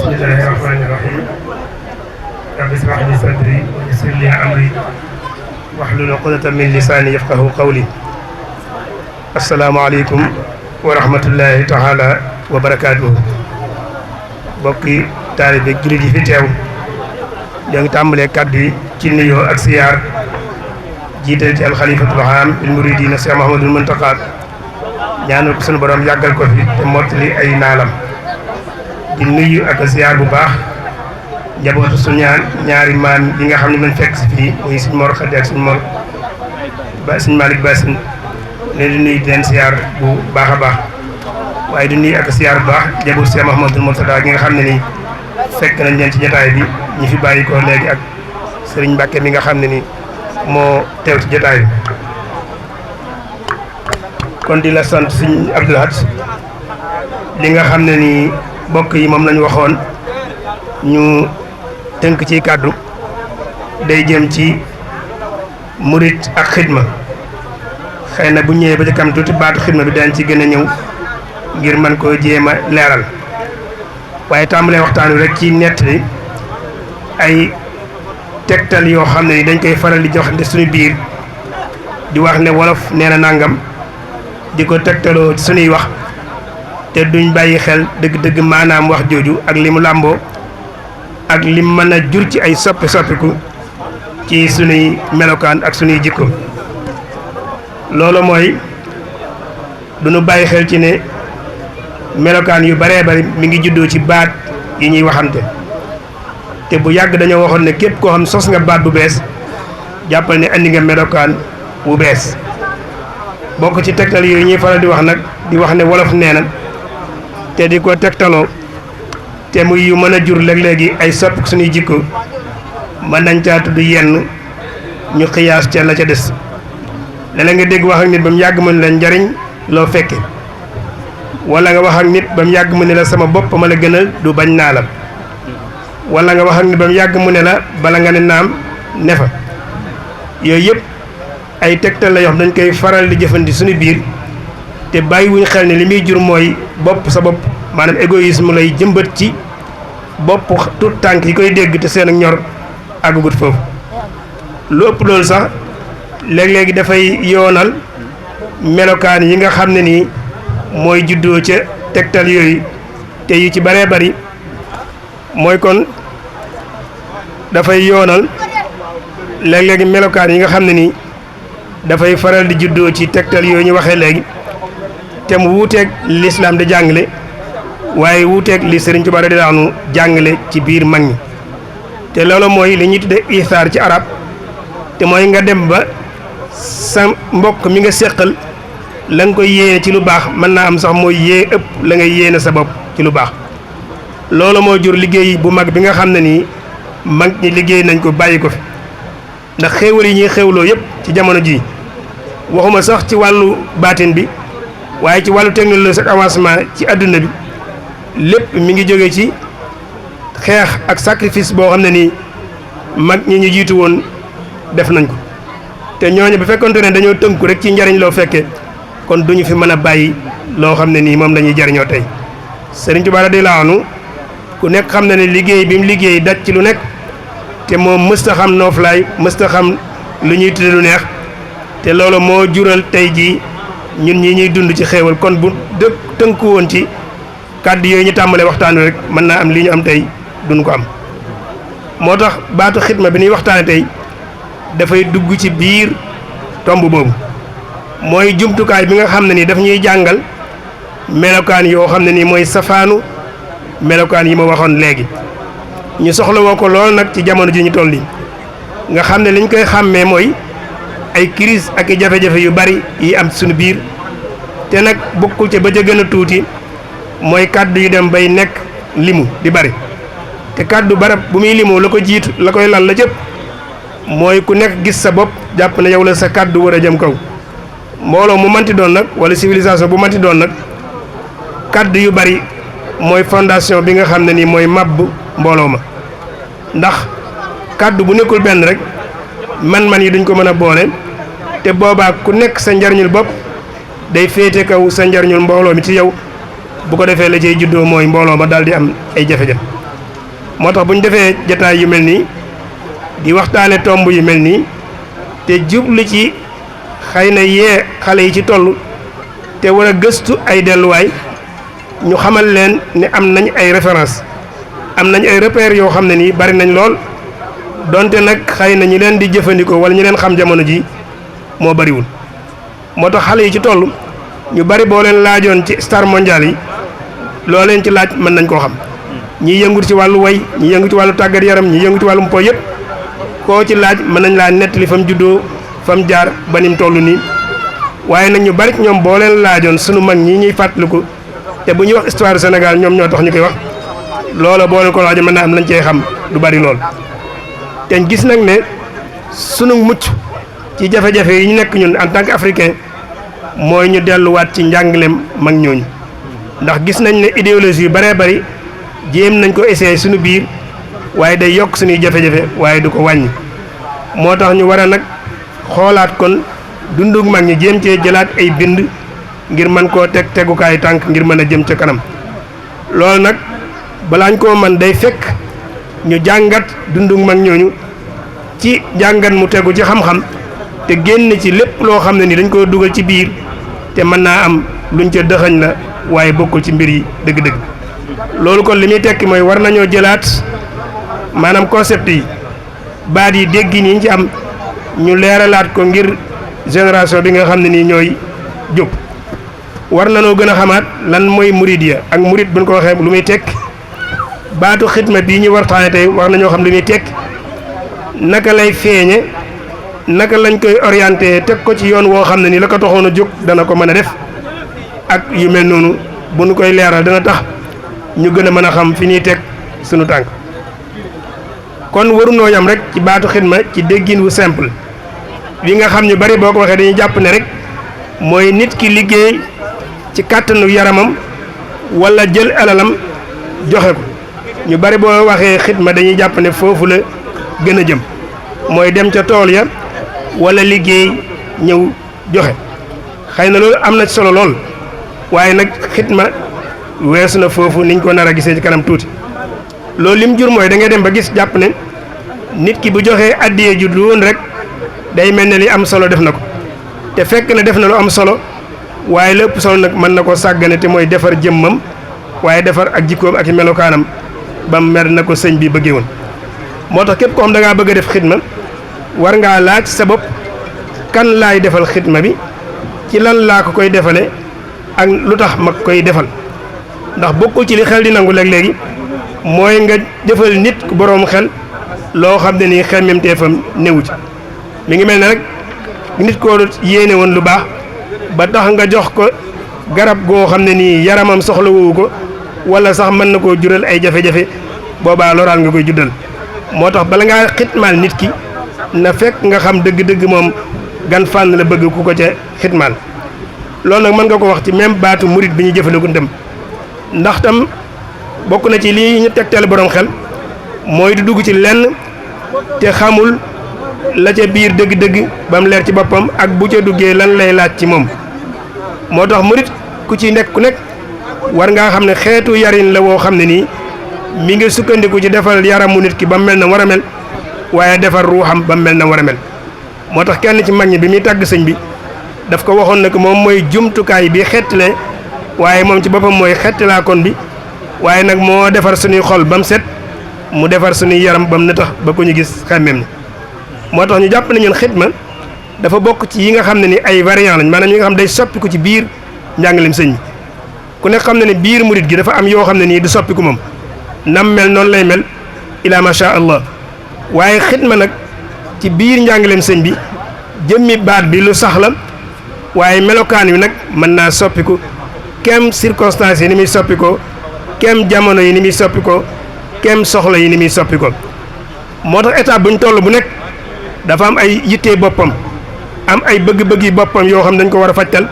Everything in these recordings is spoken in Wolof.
bismillahi rahmani rahim rabbi ishrah li sadri wa yassir li amri wahlul uqdatan min lisani yafqahu qawli. asalaamaaleykum wa rahmatullahi taala wa barakaatuhu. bokki taalibe jullit yi fi teew ñoo ngi tàmbalee kàddu yi ci nuyoo ak siyaar jiital ci alxalifatul aam bil muridina Cheikh Mouhamadoul Mountakha ñaanal ko sunu borom yàggal ko fi te mottali ay naalam. di nuyu ak siyaar bu baax njabootu su ñaari maam yi nga xam ne man fekk si fii muy suñ Mor Xadi ak suñ Mor ba suñ Malick Bassine leen di nuyu di leen siyaar bu baax a baax waaye di nuyu ak siyaar bu baax njabootu Cheikh Mouhamadoul Mourtada gi nga xam ne nii fekk nañ leen ci jotaay bi ñi fi bàyyi ko léegi ak sëriñ Mbàkke mi nga xam ne ni moo teew ci jotaay bi. kon di la sant sëriñ Abdou Lahad li nga xam ne ni bokk yi moom lañu waxoon ñu tënk ci kàddu day jëm ci murit ak xidma. xëy na bu ñëwee ba ci kam tuuti baatu xidma bi dañ ci gën a ñëw ngir mën koo jéem a leeral waaye tàmbalee waxtaan wi rek ci nettali ay tegtal yoo xam ne ni dañ koy faral di jox suñu biir di wax ne wolof nee na nangam di ko tegtaloo ci suñuy wax te duñ bàyyi xel dëgg-dëgg maanaam wax jooju ak li mu làmboo ak lim mën a jur ci ay soppiku ci suñuy melokaan ak suñuy jikko. loolu mooy duñu bàyyi xel ci ne melokaan yu baree bari mi ngi juddoo ci baat yi ñuy waxante te bu yàgg dañoo waxoon ne képp koo xam sos nga baat bu bees jàppal ne andi nga melokaan bu bees. bokk ci tegtal yooyu ñuy faral di wax nag di wax ne wolof nee na te di ko tegtaloo te muy yu mën a jur léeg-léegi ay sopp suñuy jikko mën nañ caa tudd yenn ñu xiyaas ca la ca des. léeg-léeg nga dégg wax ak nit ba mu yàgg mu ne la njariñ loo fekke wala nga wax ak nit ba mu yàgg mu ne la sama bopp ma la gënal du bañ naa la wala nga wax ak nit ba mu yàgg mu ne la bala nga ne naam ne fa. yooyu yëpp ay tegtal la yoo xam dañ koy faral di jëfandi suñu biir te bàyyiwuñ xel ne li muy jur mooy bopp sa bopp maanaam égoïsme lay jëmbat ci bopp tout tànk yi koy dégg te seen ak ñor àggugut foofu. lu ëpp loolu sax léeg-léegi dafay yoonal melokaan yi nga xam ne nii mooy juddoo ca tegtal yooyu te yu ci baree bari mooy kon dafay yoonal léeg-léegi melokaan yi nga xam ne nii dafay faral di juddoo ci tegtal yooyu ñu waxee léegi te mu wuuteeg lislaam di jàngale waaye wuuteeg li Sëriñ Tuubaa radiyallaahu anhu jàngale ci biir mag ñi te loolu mooy li ñuy tudde isaar ci arab te mooy nga dem ba sa mbokk mi nga séqal la nga koy yéene ci lu baax mën naa am sax mooy ëpp la ngay yéene sa bopp ci lu baax. loolu moo jur liggéey bu mag bi nga xam ne nii mag ñi liggéey nañ ko bàyyi ko fi ndax xéewal yi ñuy xéewloo yëpp ci jamono jii waxuma sax ci wàllu baatin bi waaye ci wàllu technologie ak avancement ci àdduna bi lépp mi ngi jóge ci xeex ak sacrifice boo xam ne nii mag ñi ñu jiitu woon def nañ ko. te ñooñu bu fekkonte ne dañoo tënku rek ci njariñ loo fekkee kon duñu fi mën a bàyyi loo xam ne nii moom la ñuy jariñoo tey. Sëriñ Tuubaa radiyallaahu anhu ku nekk xam na ne liggéey bi mu liggéey daj ci lu nekk te moom mësta xam nooflaay mësta xam lu ñuy tudde lu neex te loolu moo jural tey jii ñun ñi ñuy dund ci xéewal kon bu tënku woon ci kàddu yooyu ñu tàmbalee waxtaan wi rek mën naa am li ñu am tey duñ ko am. moo tax baatu xidma bi ñuy waxtaane tey dafay dugg ci biir tomb boobu mooy jumtukaay bi nga xam ne ni daf ñuy jàngal melokaan yoo xam ne nii mooy safaanu melokaan yi ma waxoon léegi ñu soxla woo ko lool nag ci jamono ji ñu toll nii nga xam ne liñ koy xàmmee mooy ay crise ak i jafe-jafe yu bari yi am suñu biir te nag bokkul ca ba ca gën a tuuti mooy kàddu yu dem bay nekk limu di bari te kàddu barab bu muy limu la ko jiitu la koy lal la jëpp mooy ku nekk gis sa bopp jàpp ne yow la sa kàddu war a jëm kaw. mbooloo mu manti doon nag wala civilisation bu manti doon nag kàddu yu bari mooy fondation bi nga xam ne nii mooy màbb mbooloo ma ndax kàddu bu nekkul benn rek man-man yi duñ ko mën a boole te boobaa ku nekk sa njariñul bopp day féete kaw sa njariñul mbooloo mi ci yow bu ko defee la cay juddoo mooy mbooloo ma daal di am ay jafe-jafe moo tax bu ñu defee jataay yu mel nii di waxtaane tomb yu mel nii te jublu ci xëy na yee xale yi ci toll te war a gëstu ay delluwaay ñu xamal leen ne am nañ ay référence am nañ ay repères yoo xam ne nii bari nañ lool donte nag xëy na ñi leen di jëfandikoo wala ñi leen xam jamono ji moo bariwul moo tax xale yi ci toll ñu bari boo leen laajoon ci star mondial yi loo leen ci laaj mën nañ koo xam ñi yëngut ci wàllu way ñi yëngu ci wàllu tàggat yaram ñi yëngu ci wàllum po yëpp koo ci laaj mën nañ laa nettali fa mu juddoo fa mu jaar ba ni mu toll nii waaye nag ñu bari ñoom boo leen laajoon sunu mag ñi ñuy fàttaliku te bu ñuy wax histoire du Sénégal ñoom ñoo tax ñu koy wax loola boo leen ko laajoon mën naa am lañ cee xam du bari lool. te gis nag ne sunu mucc ci jafe-jafe yi ñu nekk ñun en tant qu'africain mooy ñu delluwaat ci njàngaleem mag ñooñu ndax gis nañ ne idéologie yu baree bari jéem nañ ko essayer suñu biir waaye day yokk suñuy jafe-jafe waaye du ko wàññi moo tax ñu war a nag xoolaat kon dundug mag ñi jéem cee jëlaat ay bind ngir mën koo teg tegukaay tànk ngir mën a jëm ca kanam loolu nag balaañ koo man day fekk ñu jàngat dundug mag ñooñu ci jàngat mu tegu ci xam-xam te génn ci lépp loo xam ne ni dañ koo dugal ci biir te mën naa am luñ ca dëxañ la waaye bokkul ci mbir yi dëgg-dëgg loolu kon li muy tekki mooy war nañoo jëlaat maanaam concept yi baat yi dégg yi ñu ci am ñu leeralaat ko ngir génération bi nga xam ne nii ñooy jóg war nañoo gën a xamaat lan mooy muridiya ak murid buñ ko waxee lu muy tekk baatu xidma bii ñu waxtaane tey war nañoo xam li muy tekk naka lay feeñe naka lañ koy orienté teg ko ci yoon woo xam ne ni la ko taxoon a jóg dana ko mën a def ak yu mel noonu bu ñu koy leeral dana tax ñu gën a mën a xam fi ñuy teg sunu tànk kon warunoo yam rek ci baatu xidma ci déggin wu simple li nga xam ñu bari boo ko waxee dañuy jàpp ne rek mooy nit ki liggéey ci kàttanu yaramam wala jël alalam joxe ko ñu bari boo waxee xidma dañuy jàpp ne foofu la gën a jëm mooy dem ca tool ya wala liggéey ñëw joxe xëy na loolu am na solo lool waaye nag xidma weesu na foofu niñ ko nar a gisee ci kanam tuuti loolu lim jur mooy da ngay dem ba gis jàpp ne nit ki bu joxee addiyee ju du woon rek day mel ne li am solo def na ko te fekk na def na lu am solo waaye lépp solo nag mën na ko sàggane te mooy defar jëmmam waaye defar ak jikkoom ak i melokaanam ba mu mer na ko sëñ bi bëggee woon moo tax képp ko xam da ngaa bëgg a def xidma war ngaa laaj sa bopp kan laay defal xidma bi ci lan laa ko koy defale ak lu tax ma koy defal ndax bokkul ci li xel di nangu léeg-léegi mooy nga defal nit ku boroom xel loo xam ne nii xemmemteefam néewu ci mi ngi mel ne rek nit koo yéene woon lu baax ba tax nga jox ko garab goo xam ne nii yaramam soxla woowu ko wala sax mën na koo jural ay jafe-jafe boobaa loraal nga koy juddal moo tax bala ngaa xitmaal nit ki na fekk nga xam dëgg-dëgg moom gan fànn la bëgg ku ko ca xitmaal loolu nag mën nga ko wax ci même baatu murit bi ñu jëfandikoo dem ndax tam bokk na ci lii ñu tegtal borom xel mooy du dugg ci lenn te xamul la ca biir dëgg-dëgg ba mu leer ci boppam ak bu ca duggee lan lay laaj ci moom moo tax murit ku ci nekk ku nekk war ngaa xam ne xeetu yarin la woo xam ne nii mi ngi sukkandiku ci defal yaramu nit ki ba mu mel na war a mel waaye defar ruuxam ba mu mel na war a mel moo tax kenn ci mag ñi bi muy tàgg sëñ bi daf ko waxoon ne que moom mooy jumtukaay bi xettale waaye moom ci boppam mooy xettalaa kon bi waaye nag moo defar suñuy xol ba mu set mu defar suñuy yaram ba mu ne tax ba ko ñu gis xemmeem ni moo tax ñu jàpp ne ñun xidma dafa bokk ci yi nga xam ne ni ay variant lañ maanaam yi nga xam day soppiku ci biir njàngaleem sëñ bi ku nekk xam ne ne biir murit gi dafa am yoo xam ne nii du soppiku moom nam mel noonu lay mel ila macha allah waaye xidma nag ci biir njàngaleem sëñ bi jëmmi baat bi lu sax la waaye melokaan wi nag mën naa soppiku kem circonstances yi ni muy soppikoo kem jamono yi ni muy soppikoo kem soxla yi ni muy soppikoo moo tax étape buñ toll bu nekk dafa am ay yittee boppam am ay bëgg-bëggi boppam yoo xam dañ ko war a fajtal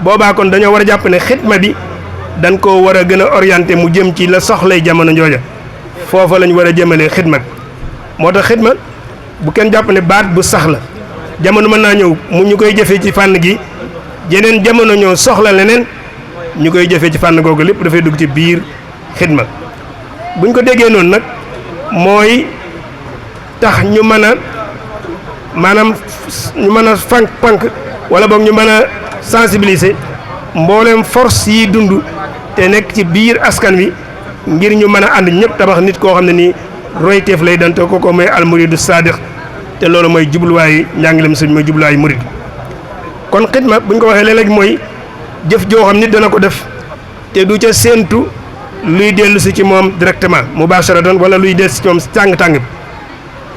boobaa kon dañoo war a jàpp ne xidma bi dañ koo war a gën a orienté mu jëm ci la soxlay jamono jooja foofa lañ war a jëmale xidma bi moo tax xidma bu kenn jàpp ne baat bu sax la jamono mën naa ñëw mu ñu koy jëfee ci fànn gi jeneen jamono ñëw soxla leneen ñu koy jëfee ci fànn googu lépp dafay dugg ci biir xidma buñ ko déggee noonu nag mooy tax ñu mën a maanaam ñu mën a pank wala boog ñu mën a sensibiliser mbooleem force yi dund te nekk ci biir askan wi ngir ñu mën a ànd ñëpp tabax nit koo xam ne nii royteef lay dante kooku mooy almuridu sadiq te loolu mooy jubluwaayu njàngalem sëñ mooy jubluwaayu murid kon xidma buñ ko waxee léeg-léeg mooy jëf joo xam nit dana ko def te du ca séentu luy dellu si ci moom directement mubasharatan wala luy dellu si ci moom tàng-tàng bi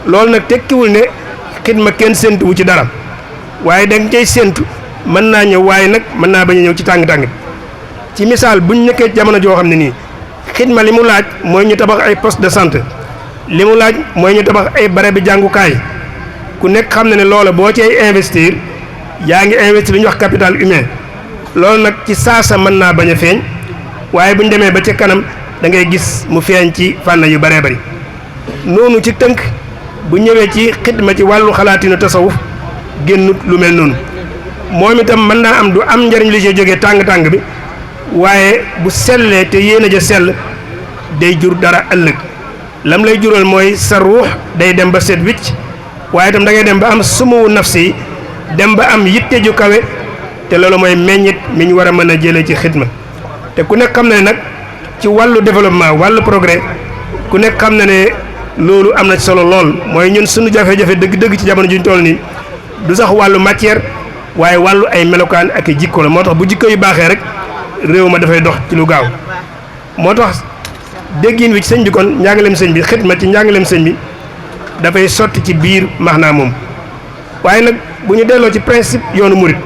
loolu nag tekkiwul ne xidma kenn séentu wu ci dara waaye da nga cay séentu mën naa ñëw waaye nag mën naa bañ a ñëw ci tàng-tàng bi ci misaal buñ nekkee jamono joo xam ne nii xidma li mu laaj mooy ñu tabax ay poste de santé li mu laaj mooy ñu tabax ay barab bi jàngukaay ku nekk xam na ne loola boo ci ay investir yaa ngi investir li ñuy wax capital humain loolu nag ci saasa mën naa bañ a feeñ waaye bu ñu demee ba ca kanam da ngay gis mu feeñ ci fànn yu bëree bëri noonu ci tënk bu ñëwee ci xidma ci wàllu xalaatinu tasawuf génnut lu mel noonu moom itam mën naa am du am njariñ li ci jógee tàng-tàng bi waaye bu sellee te yéen a ja sell day jur dara ëllëg lam lay jural mooy sa ruux day dem ba set wicc waaye itam da ngay dem ba am sumuwu nafsi dem ba am yitte ju kawe te loolu mooy meññit mi ñu war a mën a jëlee ci xidma te ku nekk xam na ne nag ci wàllu développement wàllu progrès ku nekk xam na ne loolu am na solo lool mooy ñun suñu jafe-jafe dëgg-dëgg ci jamono juñ toll nii du sax wàllu matière waaye wàllu ay melokaan ak i jikko la moo tax bu jikko yu baaxee rek réew ma dafay dox ci lu gaaw moo tax déggin wi ci sëñ bi kon njàngaleem sëñ bi xidma ci njàngaleem sëñ bi dafay sotti ci biir maanaa moom waaye nag bu ñu delloo ci principe yoonu murit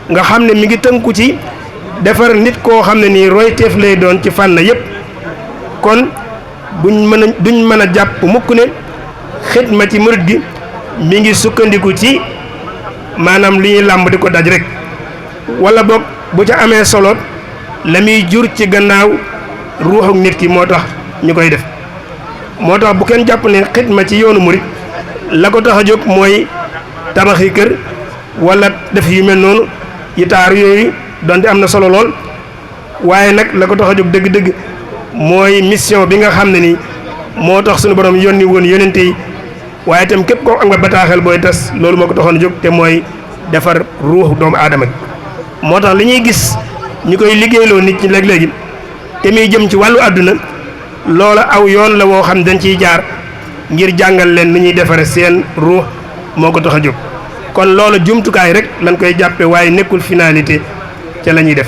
nga xam ne mi ngi tënku ci defar nit koo xam ne nii royteef lay doon ci fànn yépp kon duñ mën a jàpp mukk ne xidma ci murit gi mi ngi sukkandiku ci maanaam li ñuy làmb di ko daj rek wala boog bu ca amee solo la muy jur ci gannaaw ruuxuk nit ki moo tax ñu koy def moo tax bu kenn jàpp ne xidma ci yoonu murit la ko tax a jóg mooy tabaxi kër wala def yu mel noonu yi taar yooyu donte am na solo lool waaye nag la ko tax a jóg dëgg-dëgg mooy mission bi nga xam ne ni moo tax suñu borom yónni woon yónente yi waaye itam képp koo am nga bataaxel booy tas loolu moo ko taxoon a jóg te mooy defar ruux doomu aadama bi moo tax li ñuy gis ñu koy liggéeyloo nit ñi léeg-léegi te muy jëm ci wàllu àdduna loola aw yoon la woo xam dañ ciy jaar ngir jàngal leen ni ñuy defare seen ruux moo ko tax a jóg kon loola jumtukaay rek lañ koy jàppe waaye nekkul finalité ca la ñuy def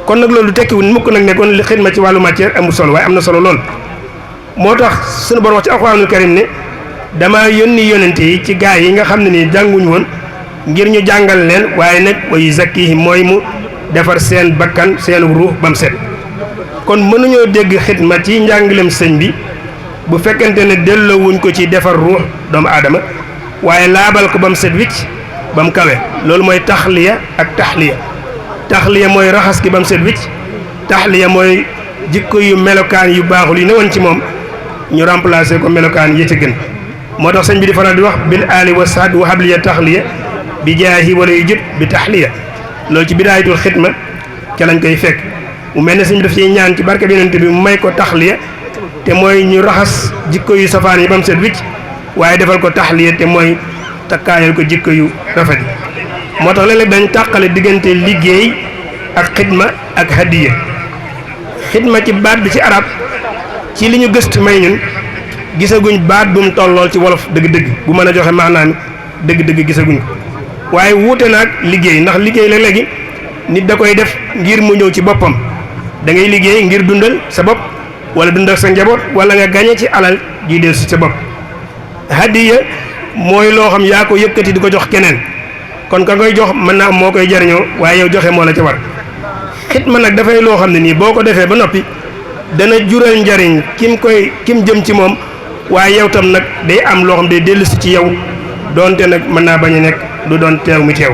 kon nag loolu tekkiwul mukk nag ne kon li xidma ci wàllu matière amul solo waaye am na solo lool moo tax suñu borom wax ci alxuraanul karim ne dama yónni yonente yi ci gaay yi nga xam ne nii jànguñ woon ngir ñu jàngal leen waaye nag wa yuzakkihim mooy mu defar seen bakkan seen ruux bam set kon mënuñoo dégg xidma ci njàngalem sëñ bi bu fekkente ne delloowuñ ko ci defar ruux doomu aadama waaye laabal ko bam set wicc bam kawe loolu mooy taxliya ak taxliya mooy raxas ki bam set wicc taxliya mooy jikko yu melokaan yu baaxul yi newoon ci moom ñu remplacer ko melokaan yi ci gën moo tax sëñ bi di faral di wax bil ali wa saad wa habliya taxliya bi jaahi wala yu jut bi taxliya loolu ci bidaayatul xidma ca lañ koy fekk mu mel ne sëñ bi daf ciy ñaan ci barke bi yonent bi mu may ko taxliya te mooy ñu raxas jikko yu safaan yi ba mu set wicc waaye defal ko taxliya te mooy takkaayal ko jikko yu rafet yi moo tax léeg-léeg dañ tàqale diggante liggéey ak xidma ak hadiya xidma ci baat bi ci arab ci li ñu gëstu may ñun gisaguñ baat bu mu tollool ci wolof dëgg-dëgg bu mën a joxe maanaam dëgg-dëgg gisaguñ ko waaye wuute naag liggéey ndax liggéey la léegi nit da koy def ngir mu ñëw ci boppam da ngay liggéey ngir dundal sa bopp wala dundal sa njaboot wala nga gañe ci alal ji del si sa bopp hadiya mooy loo xam yaa ko yëkkati di ko jox keneen kon ka koy jox mën naa moo koy jariñoo waaye yow joxe moo la ca war xidma nag dafay loo xam ne nii boo ko defee ba noppi dana jural njariñ kim jëm ci moom waaye yow tam nag day am loo xam day dellusi ci yow doonte nag mën naa bañ a nekk du doon teew mi teew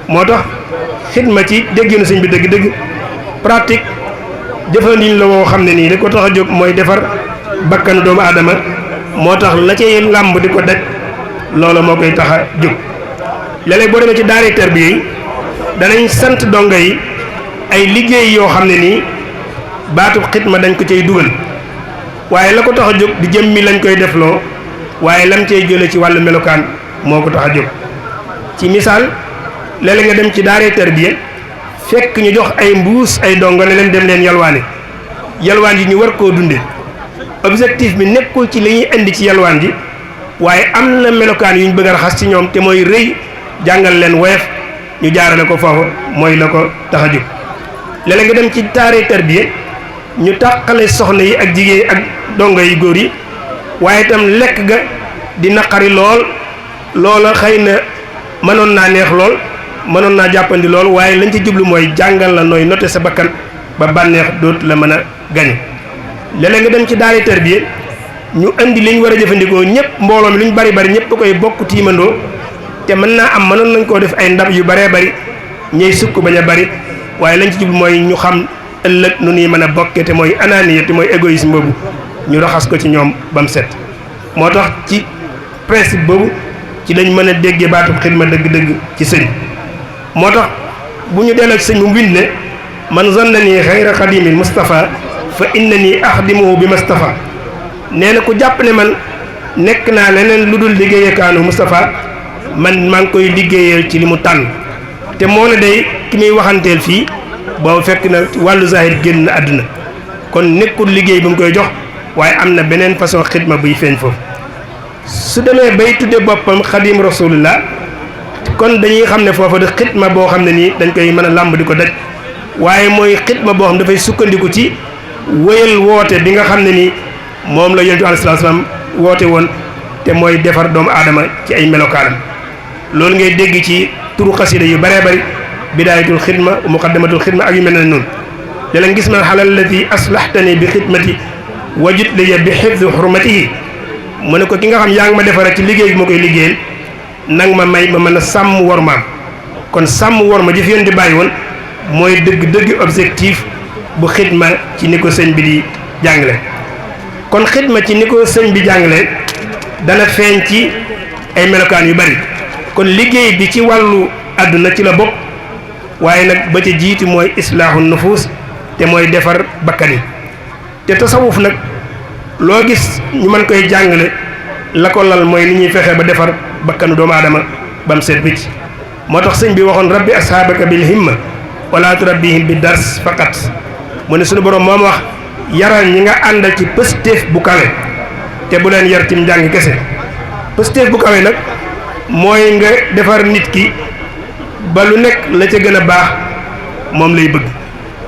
moo tax xidma ci dégginu sëñ bi dëgg-dëgg pratique jëfandiñ la woo xam ne nii li ko tax a jóg mooy defar bakkanu doomu aadama moo tax la cay làmb di ko daj loola moo koy tax a jóg léeg-léeg boo demee ci daara tarbiya yi danañ sant dongo yi ay liggéey yoo xam ne nii baatu xidma dañ ko cay dugal waaye la ko tax a jóg di jëmmi lañ koy defloo waaye lam cey jële ci wàllu melokaan moo ko tax a jóg. ci misaal léeg-léeg nga dem ci daaree tarbiya fekk ñu jox ay mbuus ay dongo ne leen dem leen yalwaani yalwaan ji ñu war koo dunde objectif bi nekkul ci li ñuy indi ci yalwaan ji waaye am na melokaan yu ñu bëgg a raxas ci ñoom te mooy rëy jàngal leen woyof ñu jaarale ko foofu mooy la ko tax a jóg. léeg-léeg nga dem ci daaree tarbiya ñu tàqale soxna yi ak jigéen ak dongo yi góor yi waaye itam lekk ga di naqari lool loola xëy na mënoon naa neex lool mënoon naa jàppandi lool waaye lañ ci jublu mooy jàngal la nooy noté sa bakkan ba bànneex dootu la mën a gañe. léeg-léeg nga dem ci daara tarbiya ñu indi li ñu war a jëfandikoo ñëpp mbooloo mi lu ñu bari bari ñëpp koy bokk tiimandoo te mën naa am mënoon nañ koo def ay ndab yu baree bari ñey sukk bañ a bari waaye lañ ci jublu mooy ñu xam ëllëg nu ñuy mën a bokke te mooy ananiya te mooy égoïsme boobu ñu raxas ko ci ñoom ba mu set. moo tax ci principe boobu ci lañ mën a déggee baatub xidma dëgg-dëgg ci sëñ. moo tax bu ñu delloo ci sëñ mu bind ne man zannani xayra xadimil Mustafa fa innani axdimuhu bi Mustafa nee na ku jàpp ne man nekk naa leneen lu dul liggéeyakaanu Mustafa man maa ngi koy liggéeyal ci li mu tànn te moo ne day ki muy waxanteel fii boobu fekk na wàllu zahir génn na àdduna kon nekkul liggéey bu mu koy jox waaye am na beneen façon xidma buy feeñ foofu su demee bay tudde boppam xadim rasulullah kon dañuy xam ne foofa de xidma boo xam ne nii dañ koy mën a làmb di ko daj waaye mooy xidma boo xam dafay sukkandiku ci wéyal woote bi nga xam ne nii moom la yonent bi alayhi salaam woote woon te mooy defar doomu aadama ci ay melokaanam loolu ngay dégg ci turu xasida yu bëree bëri bidaayatul xidma muqaddamatul xidma ak yu mel ne noonu léeg-léeg gis man xalal lati aslahtani bi xidmati wajut liya bi xifdi xurmatihi mu ne ko ki nga xam yaa ngi ma defara ci liggéey bi ma koy liggéeyal nang ma may ma mën a sàmm wormaam kon sàmm worma ji fi yoon di bàyyi woon mooy dëgg-dëgg objectif bu xidma ci ni ko sëñ bi di jàngale. kon xidma ci ni ko sëñ bi jàngale dana feeñ ci ay melokaan yu bari kon liggéey bi ci wàllu àdduna ci la bokk waaye nag ba ca jiitu mooy islaahu nufus te mooy defar bakkan yi te tasawuf nag loo gis ñu mën koy jàngale la ko lal mooy ni ñuy fexe ba defar bakkanu doomu aadama ba mu seet wicc moo tax sëñ bi waxoon rabbi ashaabaka bil himma wala turabbihim bi dars faqat mu ne suñu borom moom wax yaral ñi nga àndal ci pëstéef bu kawe te bu leen yar ci njàng kese pëstéef bu kawe nag mooy nga defar nit ki ba lu nekk la ca gën a baax moom lay bëgg.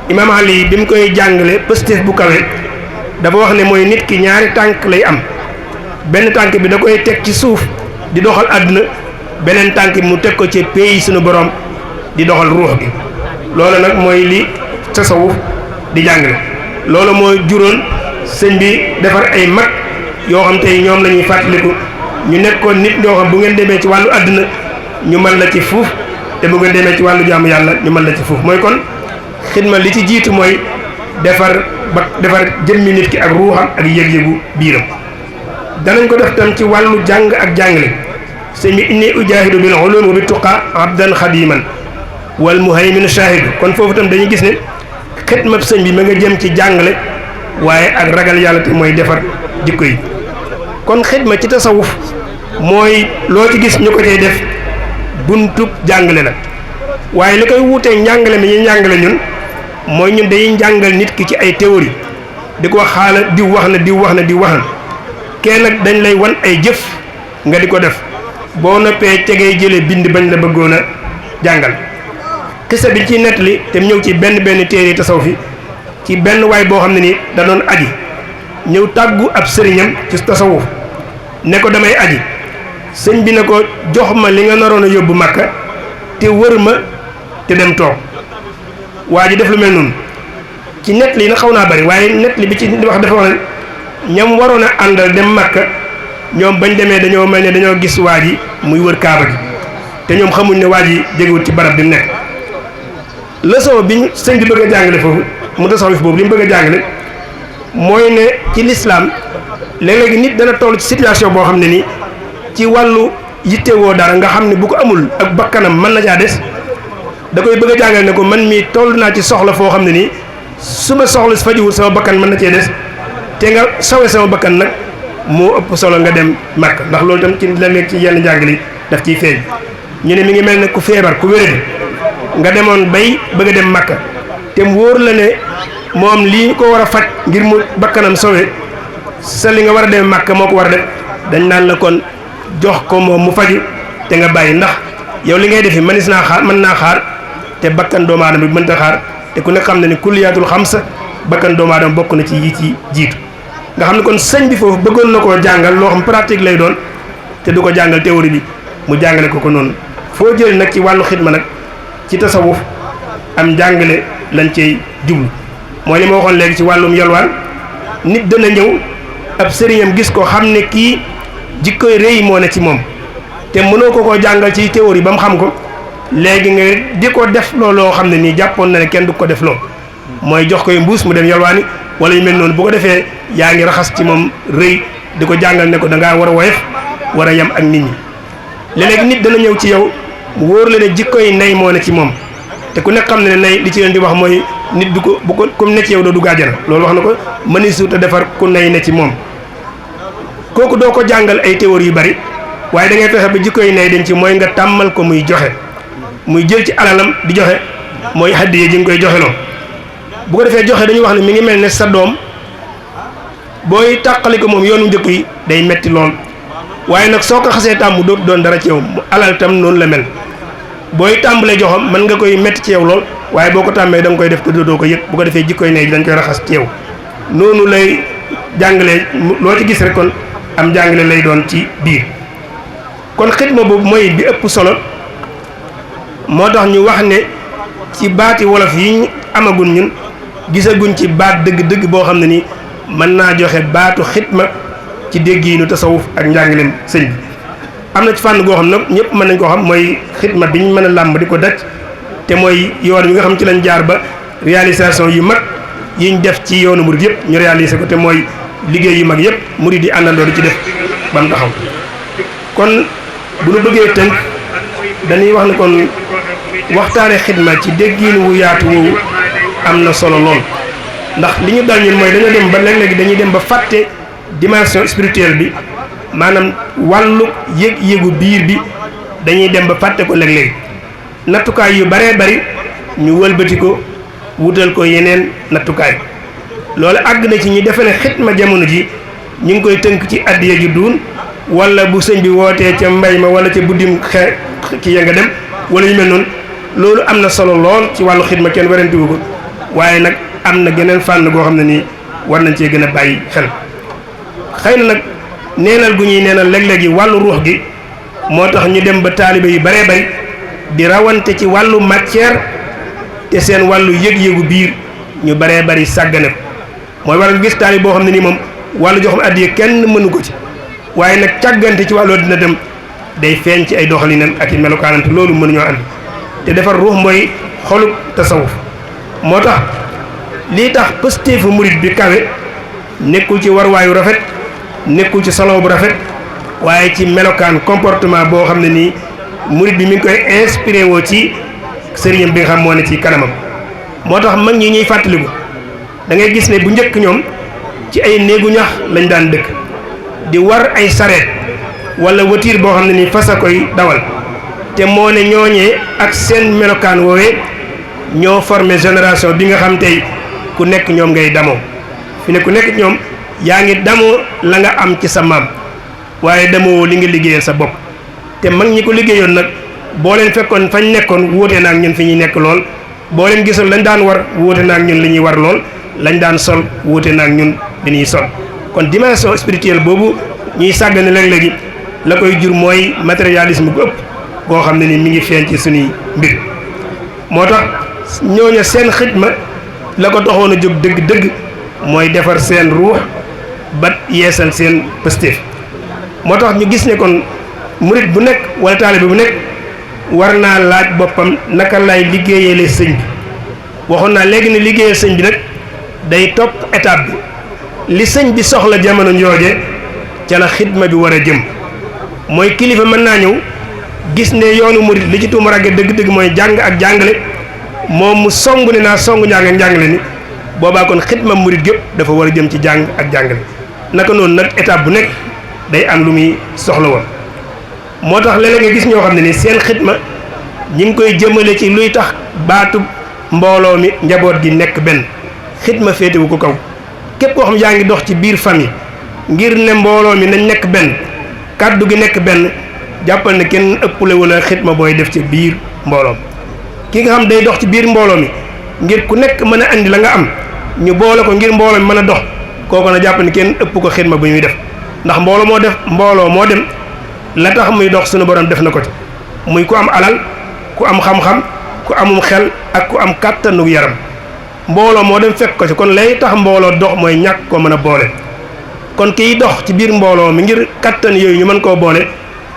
imaam Ali bi mu koy jàngale pëstéef bu kawe dafa wax ne mooy nit ki ñaari tànk lay am benn tànk bi da koy teg ci suuf di doxal àdduna beneen tànk bi mu teg ko ci pays suñu borom di doxal ruux bi loolu nag mooy li tasawuf di jàngale. loolu mooy juróon sëñ bi defar ay mag yoo xam tey ñoom la ñuy fàttaliku ñu nekkoon nit ñoo xam bu ngeen demee ci wàllu àdduna ñu mën la ci fuuf te bu ngeen demee ci wàllu jaamu yàlla ñu mën la ci fuuf mooy kon xidma li ci jiitu mooy defar jëmmi nit ki ak ruuxam ak yëg-yëgu biiram. danañ ko def tam ci wàllu jàng ak jàngale sëñ bi inni ujaahidu bil ulum wa bi tuqa abdan xadiman wal muhaymin shahidu kon foofu tam dañuy gis ne xidma sëñ bi ma nga jëm ci jàngale waaye ak ragal yàlla te mooy defar jikko yi. kon xidma ci tasawuf mooy loo ci gis ñu ko cay def buntub jàngale la waaye li koy wuutee njàngale mi ñuy njàngale ñun mooy ñun dañuy njàngal nit ki ci ay théorie di ko xaala diw wax na diw wax na diw wax na kenn nag dañ lay wan ay jëf nga di ko def boo noppee ca ngay jëlee bind bañ la bëggoon a jàngal. xisa bi ciy nettali te ñëw ci benn téere tasawuf fi ci benn waay boo xam ne nii da doon aji ñëw tàggu ab sëriñam ci tasawuf ne ko damay aji sëñ bi ne ko jox ma li nga naroon a yóbbu Makka te wër ma te dem toog waa ji def lu mel noonu ci nettali na xaw naa bari waaye nettali bi ci wax dafa wax ne ñam waroon a àndal dem Makka ñoom bañ demee dañoo mel ne dañoo gis waa ji muy wër kaaba gi te ñoom xamuñ ne waa ji jegewut ci barab bi mu nekk. leçon bi sëñ bi bëgg a jàngale foofu mu tasawuf boobu li mu bëgg a jàngale mooy ne ci lislaam léeg-léegi nit dana toll ci situation boo xam ne nii ci wàllu yittewoo dara nga xam ne bu ko amul ak bakkanam mën na caa des da koy bëgg a jàngale ne ko man mii toll naa ci soxla foo xam ne nii su ma soxla si fajiwul sama bakkan mën na cee des te nga sawe sama bakkan nag moo ëpp solo nga dem Makka ndax loolu tam ci léeg-léeg ci yenn njàngale daf ciy feeñ ñu ne mi ngi mel ne ku feebar ku wéradi nga demoon bay bëgg a dem Makka te mu wóor la ne moom lii ko war a faj ngir mu bakkanam sowe sa li nga war a dem Makka moo ko war a def dañ naan la kon jox ko moom mu faju te nga bàyyi ndax yow li ngay defi mën naa xaar te bakkan doomu aadama bi mënta xaar te ku ne xam ne ni kulliyaatul xamsa bakkan doomu aadama bokk na ci yi ci jiitu nga xam ne kon sëñ bi foofu bëggoon na koo jàngal loo xam pratique lay doon te du ko jàngal théorie bi mu jàngale ko noonu foo jëlee nag ci wàllu xidma nag ci tasawuf am jàngale lañ cey jublu mooy li ma waxoon léegi ci wàllum yalwaan nit dana ñëw ab sëriñam gis ko xam ne kii jikkoy rëy moo ne ci moom te mënoo ko jàngal ci théorie ba mu xam ko léegi nga di ko def looloo xam ne nii jàppoon na ne kenn du ko def loo mooy jox koy mbuus mu dem yalwaani wala yu mel noonu bu ko defee yaa ngi raxas ci moom rëy di ko jàngal ne ko da ngaa war a woyof war a yem ak nit ñi léeg-léeg nit dana ñëw ci yow mu wóor la ne jikkoy nay moo ne ci moom te ku nekk xam ne nay li ci leen di wax mooy nit du ko bu ko comme ne ci yow doo du gàjjana loolu wax na ko mëni suuta defar ku nay ne ci moom kooku doo ko jàngal ay théories yu bari waaye da ngay fexe ba jikkoy nay dañ ci mooy nga tàmmal ko muy joxe muy jël ci alalam di joxe mooy hadiya ji nga koy joxe loo bu ko defee joxe dañuy wax ne mi ngi mel ne sa doom booy tàqali ko moom yoonu njëkk yi day metti lool waaye nag soo ko xasee tàmm dootu doon dara ci yow alal tam noonu la mel booy tàmbalee joxam mën nga koy metti ci yow lool waaye boo ko tàmmee da nga koy def te doo ko yëg bu ko defee jikkoy nay dañ koy raxas ci yow noonu lay jàngalee loo ci gis rek kon am jàngale lay doon ci biir kon xidma boobu mooy bi ëpp solo moo tax ñu wax ne ci baati wolof yi amagun ñun gisaguñ ci baat dëgg-dëgg boo xam ne ni mën naa joxe baatu xidma ci déggiinu tasawuf ak njàngaleem sëñ bi am na ci fànn goo xam nag ñëpp mën nañ koo xam mooy xidma bi ñu mën a làmb di ko daj te mooy yoon wi nga xam ci lañ jaar ba réalisation yu mag yiñ def ci yoonu murid yëpp ñu réaliser ko te mooy liggéey yu mag yëpp murid yi àndandoo di ci def ba mu taxaw kon bu ñu bëggee tënk dañuy wax ne kon waxtaane xidma ci déggiin wu yaatu woowu am na solo lool ndax li ñu dal ñun mooy dañoo dem ba léeg-léegi dañuy dem ba fàtte dimension spirituelle bi maanaam wàllu yëg-yëgu biir bi dañuy dem ba fàtte ko léeg-léegi nattukaay yu baree bari ñu wëlbati ko wutal ko yeneen nattukaay loolu àgg na ci ñi defe ne xidma jamono ji ñu ngi koy tënk ci addiya ju duun wala bu sëñ bi wootee ca mbay ma wala ca buddim ki ya nga dem wala yu mel noonu loolu am na solo lool ci wàllu xidma kenn warantiwu ko waaye nag am na geneen fànn goo xam ne nii war nañ cee gën a bàyyi xel xëy na nag neenal gu ñuy neenal léeg-léegi wàllu ruux gi moo tax ñu dem ba taalibe yu baree bay di rawante ci wàllu matière te seen wàllu yëg-yëgu biir ñu baree bari sàggane ko mooy waral gis taalibe boo xam ne nii moom wàllu joxam addiya kenn mënu ko ci waaye nag càggante ci wàllu dina dem day feeñ ci ay doxalinam ak i melokaanante loolu mënuñoo ànd te defar ruux mooy xolub tasawuf moo tax lii tax pëstéefu murit bi kawe nekkul ci warwaayu rafet nekkul ci solo bu rafet waaye ci melokaan comportement boo xam ne nii murit bi mi ngi koy inspiré woo ci sëriñam bi nga xam moo ne ci kanamam moo tax mag ñi ñuy fàttaliku da ngay gis ne bu njëkk ñoom ci ay néegu ñax lañ daan dëkk di war ay sareet wala voiture boo xam ne nii fas a koy dawal te moo ne ñooñee ak seen melokaan woowee ñoo formé génération bi nga xam tey ku nekk ñoom ngay damoo fi ne ku nekk ñoom yaa ngi damoo la nga am ci sa maam waaye damoo li nga liggéeyal sa bopp te mag ñi ko liggéeyoon nag boo leen fekkoon fañ nekkoon wuute na ak ñun fi ñuy nekk lool boo leen gisul lañ daan war wuute na ak ñun li ñuy war lool lañ daan sol wuute na ak ñun li ñuy sol kon dimension spirituelle boobu ñuy sàggane léeg-léegi la koy jur mooy matérialisme bu ëpp boo xam ne ni mi ngi feeñ ci suñuy mbir moo tax ñooñu seen xidma la ko taxoon a jóg dëgg-dëgg mooy defar seen ruux ba yeesal seen pëstéef moo tax ñu gis ne kon murit bu nekk wala taalibe bu nekk war naa laaj boppam naka lay liggéeyale sëñ bi waxoon naa léegi ne liggéeyal sëñ bi nag day topp étape bi li sëñ bi soxla jamono njooje ca la xidma bi war a jëm mooy kilifa mën naa ñëw gis ne yoonu murit li ci tuumarage dëgg-dëgg mooy jàng ak jàngale moom mu song ne naa song njàng ak njàngale ni boobaa kon xidma murit gépp dafa war a jëm ci jàng ak jàngale. naka noonu nag étape bu nekk day am lu muy soxla woon moo tax léeg-léeg nga gis ñoo xam ne ni seen xidma ñi ngi koy jëmale ci luy tax baatu mbooloo mi njaboot gi nekk benn xidma féetewu ko kaw képp koo xam yaa ngi dox ci biir famille ngir ne mbooloo mi nañ nekk benn kàddu gi nekk benn jàppal ne kenn ëppale wala xidma booy def ci biir mbooloom ki nga xam day dox ci biir mbooloo mi ngir ku nekk mën a andi la nga am ñu boole ko ngir mbooloo mi mën a dox kooku na jàpp ne kenn ëpp ko xidma bu muy def ndax mbooloo moo dem la tax muy dox suñu borom def na ko ci muy ku am alal ku am xam-xam ku amum xel ak ku am kàttanu yaram mbooloo moo dem fekk ko ci kon lay tax mbooloo dox mooy ñàkk ko mën a boole kon kiy dox ci biir mbooloo mi ngir kàttan yooyu ñu mën koo boole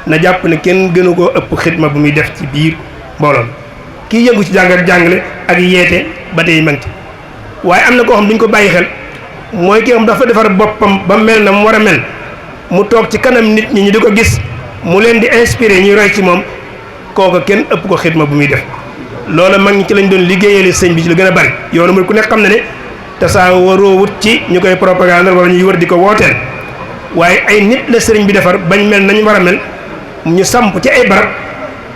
na jàpp ne kenn gënu koo ëpp xidma bu muy def ci biir mbooloo kii yëngu ci jàng ak jàngale ak yeete ba tey mang ci waaye am na koo xam duñ ko bàyyi xel mooy ki xam dafa defar boppam ba mel na mu war a mel mu toog ci kanam nit ñi ñu di ko gis mu leen di inspiré ñuy roy ci moom kooka kenn ëpp ko xidma bu muy def loola mag ñi ci lañ doon liggéeyale sëñ bi ci lu gën a bari yoonu mu ku nekk xam na ne te saa waroo wut ci ñu koy propagande wala ñuy wër di ko wooteel waaye ay nit la sëriñ bi defar bañ mel nañ war a mel ñu samp ci ay barab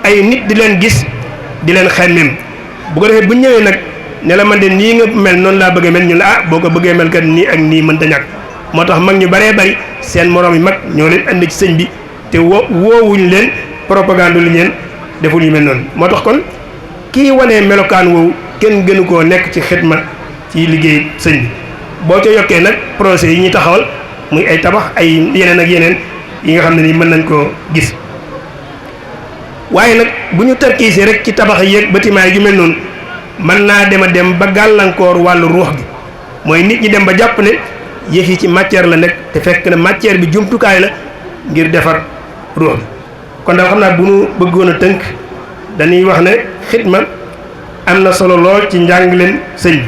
ay nit di leen gis di leen xemmeem bu ko defee bu ñëwee nag ne la man de nii nga mel noonu laa bëggee mel ñu la boo ko bëggee mel kat nii ak nii mënta ñàkk moo tax mag ñu baree bari seen moroom yi mag ñoo leen andi ci sëñ bi te woowuñ leen propagande lu leen deful ñu mel noonu moo tax kon kii wanee melokaan woowu kenn gënu koo nekk ci xidma ci liggéey sëñ bi boo ca yokkee nag projet yi ñuy taxawal muy ay tabax ay yeneen ak yeneen yi nga xam ne nii mën nañ koo gis waaye nag bu ñu tarkiisee rek ci tabax yeeg bâtiment yi mel noonu mën naa dem ba gàllankoor wàllu ruux gi mooy nit ñi dem ba jàpp ne yëf yi ci matière la nekk te fekk na matière bi jumtukaay la ngir defar ruux gi kon daal xam naa bu ñu bëggoon a tënk dañuy wax ne xidma am na solo lool ci njàngaleem sëñ bi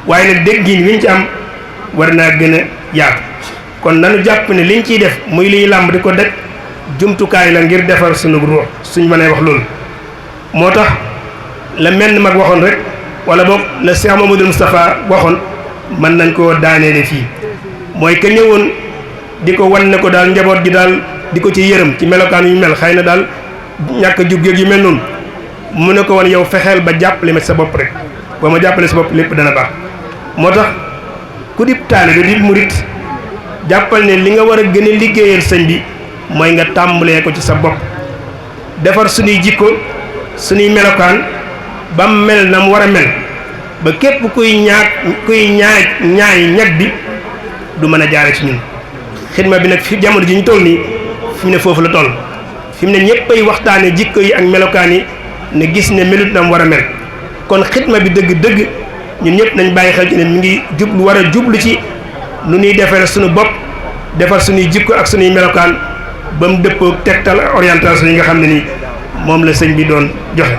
waaye nag déggin wiñ ci am war naa gën a yaatu kon nanu jàpp ne liñ ciy def muy liy làmb di ko def jumtukaay la ngir defar sunu ruux suñ mënee wax loolu moo tax la menn mag waxoon rek wala boog la Cheikh Mamadou Moustapha waxoon mën nañ koo daaneele fii mooy que ñëwoon di ko wan ne ko daal njaboot gi daal di ko ci yërëm ci melokaan yu mel xëy na daal ñàkk a jub yu mel noonu mu ne ko wan yow fexeel ba jàppale ma sa bopp rek boo ma jàppale sa bopp lépp dana baax moo tax ku dib taalibe di murit jàppal ne li nga war a gën a liggéeyal sëñ bi mooy nga tàmbalee ko ci sa bopp defar suñuy jikko suñuy melokaan ba mel na mu war a mel ba képp kuy ñaay ñag bi du mën a jaare ci ñun xidma bi nag fi jamono ji ñu toll nii fi mu ne foofu la toll fi mu ne ñëpp ay waxtaane jikko yi ak melokaan yi ne gis ne melut na mu war a mel kon xidma bi dëgg-dëgg ñun ñëpp nañ bàyyi xel ci ne mi ngi jublu war a jublu ci nu ñuy defare suñu bopp defar suñuy jikko ak suñuy melokaan ba mu dëppoo tegtal orientation yi nga xam ne nii moom la sëñ bi doon joxe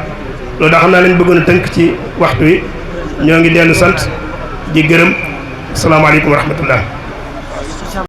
loolu daa xam naa lañ bëggoon a tënk ci waxtu wi ñoo ngi dellu sant di gërëm asalaamaaleykum wa rahmatullah